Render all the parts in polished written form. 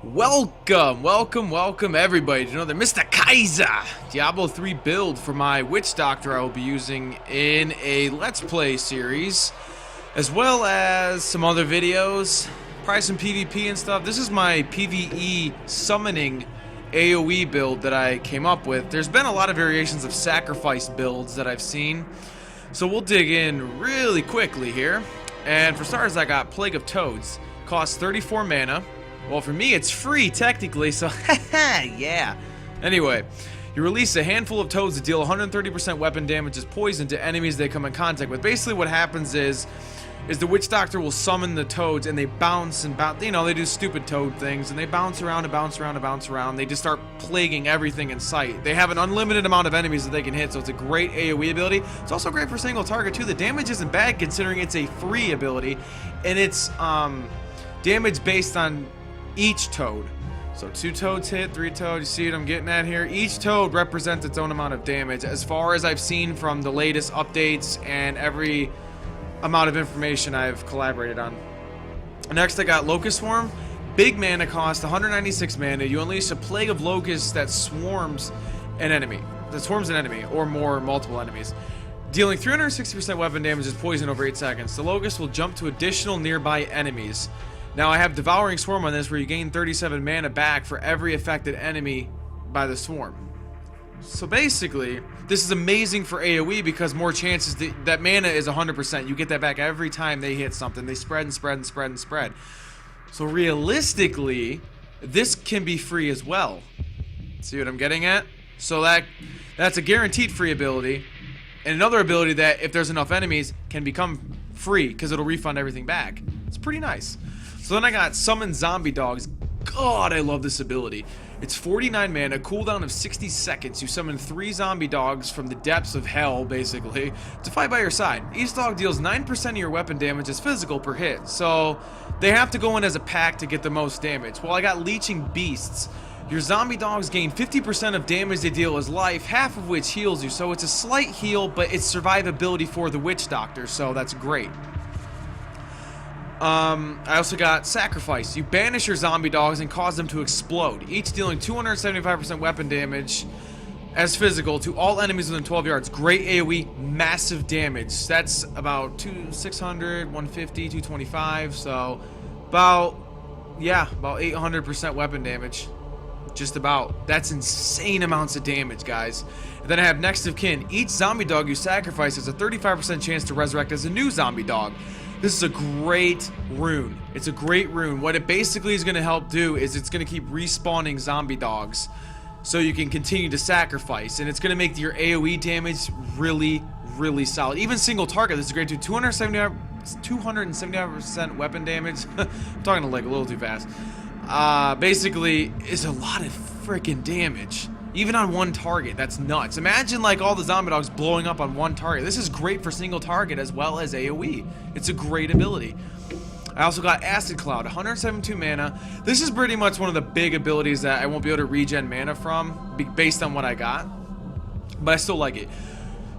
Welcome everybody to another Mr. Kaiser Diablo 3 build for my Witch Doctor I will be using in a Let's Play series, as well as some other videos, probably some PvP and stuff. This is my PvE summoning AoE build that I came up with. There's been a lot of variations of sacrifice builds that I've seen, so we'll dig in really quickly here. And for starters, I got Plague of Toads. Costs 34 mana. Well, for me, it's free, technically, so yeah. Anyway, you release a handful of toads that deal 130% weapon damage as poison to enemies they come in contact with. Basically, what happens is the Witch Doctor will summon the toads, and they bounce and bounce. You know, they do stupid toad things, and they bounce around and bounce around and bounce around. They just start plaguing everything in sight. They have an unlimited amount of enemies that they can hit, so it's a great AoE ability. It's also great for single target, too. The damage isn't bad, considering it's a free ability, and it's damage based on each toad. So 2 toads hit, 3 toads, you see what I'm getting at here? Each toad represents its own amount of damage, as far as I've seen from the latest updates and every amount of information I've collaborated on. Next, I got Locust Swarm. Big mana cost, 196 mana. You unleash a plague of locusts that swarms an enemy. Or more, multiple enemies. Dealing 360% weapon damage as poison over 8 seconds. The locusts will jump to additional nearby enemies. Now I have Devouring Swarm on this, where you gain 37 mana back for every affected enemy by the swarm. So basically, this is amazing for AoE because more chances that mana is 100%. You get that back every time they hit something. They spread and spread and spread and spread. So realistically, this can be free as well. See what I'm getting at? So that's a guaranteed free ability. And another ability that, if there's enough enemies, can become free because it'll refund everything back. It's pretty nice. So then I got Summon Zombie Dogs. God, I love this ability. It's 49 mana, cooldown of 60 seconds. You summon 3 zombie dogs from the depths of hell, basically, to fight by your side. Each dog deals 9% of your weapon damage as physical per hit. So they have to go in as a pack to get the most damage. Well, I got Leeching Beasts. Your zombie dogs gain 50% of damage they deal as life, half of which heals you. So it's a slight heal, but it's survivability for the Witch Doctor, so that's great. I also got Sacrifice. You banish your zombie dogs and cause them to explode, each dealing 275% weapon damage as physical to all enemies within 12 yards. Great AoE, massive damage. That's about 600, 150, 225, so about 800% weapon damage. Just about. That's insane amounts of damage, guys. And then I have Next of Kin. Each zombie dog you sacrifice has a 35% chance to resurrect as a new zombie dog. This is a great rune. It's a great rune. What it basically is going to help do is it's going to keep respawning zombie dogs so you can continue to sacrifice. And it's going to make your AoE damage really, really solid. Even single target, this is great too. 275% weapon damage. I'm talking like a little too fast. Basically, is a lot of freaking damage. Even on one target, that's nuts. Imagine like all the zombie dogs blowing up on one target. This is great for single target as well as AoE. It's a great ability. I also got Acid Cloud, 172 mana. This is pretty much one of the big abilities that I won't be able to regen mana from based on what I got, but I still like it.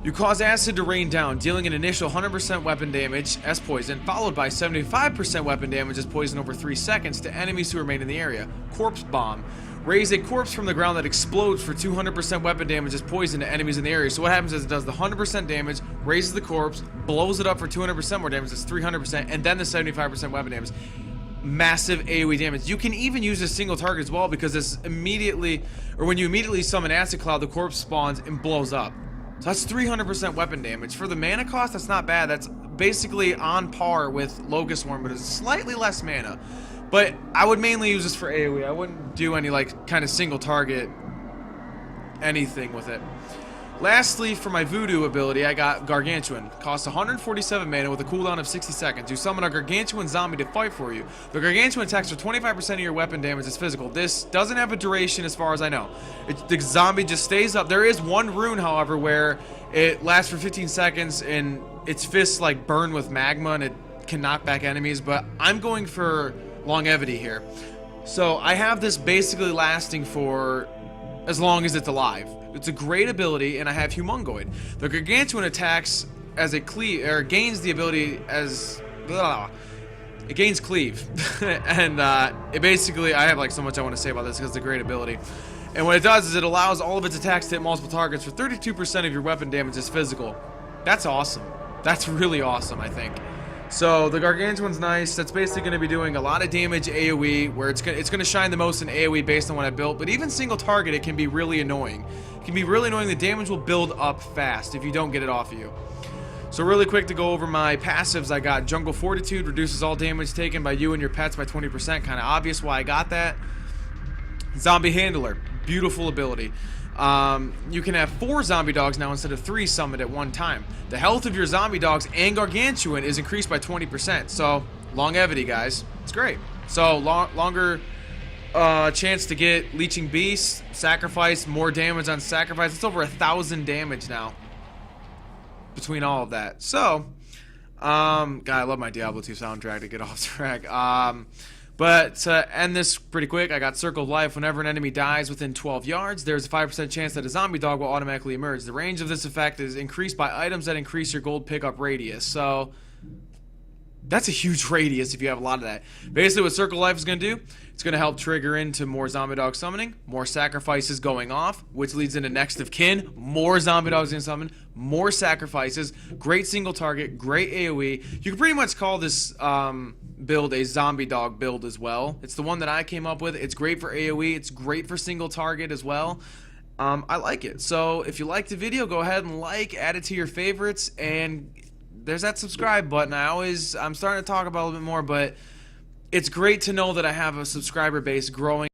You cause acid to rain down, dealing an initial 100% weapon damage as poison, followed by 75% weapon damage as poison over 3 seconds to enemies who remain in the area. Corpse Bomb. Raise a corpse from the ground that explodes for 200% weapon damage as poison to enemies in the area. So what happens is it does the 100% damage, raises the corpse, blows it up for 200% more damage, that's 300%, and then the 75% weapon damage. Massive AoE damage. You can even use a single target as well, because this immediately, or when you immediately summon Acid Cloud, the corpse spawns and blows up. So that's 300% weapon damage. For the mana cost, that's not bad. That's basically on par with Locust Swarm, but it's slightly less mana. But I would mainly use this for AoE. I wouldn't do any like kind of single target anything with it. Lastly, for my Voodoo ability, I got Gargantuan. Costs 147 mana with a cooldown of 60 seconds. You summon a Gargantuan zombie to fight for you. The Gargantuan attacks for 25% of your weapon damage as physical. This doesn't have a duration as far as I know. The zombie just stays up. There is one rune, however, where it lasts for 15 seconds and its fists like burn with magma and it can knock back enemies, but I'm going for longevity here. So I have this basically lasting for as long as it's alive. It's a great ability, and I have Humongoid. The Gargantuan attacks as a gains the ability as it gains cleave. And it basically, I have like so much I want to say about this because it's a great ability. And what it does is it allows all of its attacks to hit multiple targets for 32% of your weapon damage is physical. That's awesome. That's really awesome, I think. So the Gargantuan's nice. That's basically going to be doing a lot of damage AoE, where it's going to shine the most in AoE based on what I built. But even single target, it can be really annoying. It can be really annoying. The damage will build up fast if you don't get it off of you. So really quick to go over my passives, I got Jungle Fortitude, reduces all damage taken by you and your pets by 20%. Kind of obvious why I got that. Zombie Handler, beautiful ability. You can have 4 zombie dogs now instead of 3 summoned at one time. The health of your zombie dogs and Gargantuan is increased by 20%. So, longevity, guys. It's great. So, longer chance to get Leeching Beast, Sacrifice, more damage on Sacrifice. It's over 1,000 damage now between all of that. So, God, I love my Diablo 2 soundtrack to get off track. But to end this pretty quick, I got Circle of Life. Whenever an enemy dies within 12 yards, there's a 5% chance that a zombie dog will automatically emerge. The range of this effect is increased by items that increase your gold pickup radius. So that's a huge radius if you have a lot of that. Basically what Circle of Life is going to do, it's going to help trigger into more zombie dog summoning, more sacrifices going off, which leads into next of kin, more zombie dogs getting summoned, more sacrifices, great single target, great AoE. You can pretty much call this build a zombie dog build as well. It's the one that I came up with. It's great for AoE. It's great for single target as well. I like it. So if you liked the video, go ahead and add it to your favorites, and there's that subscribe button. I'm starting to talk about it a little bit more, but it's great to know that I have a subscriber base growing.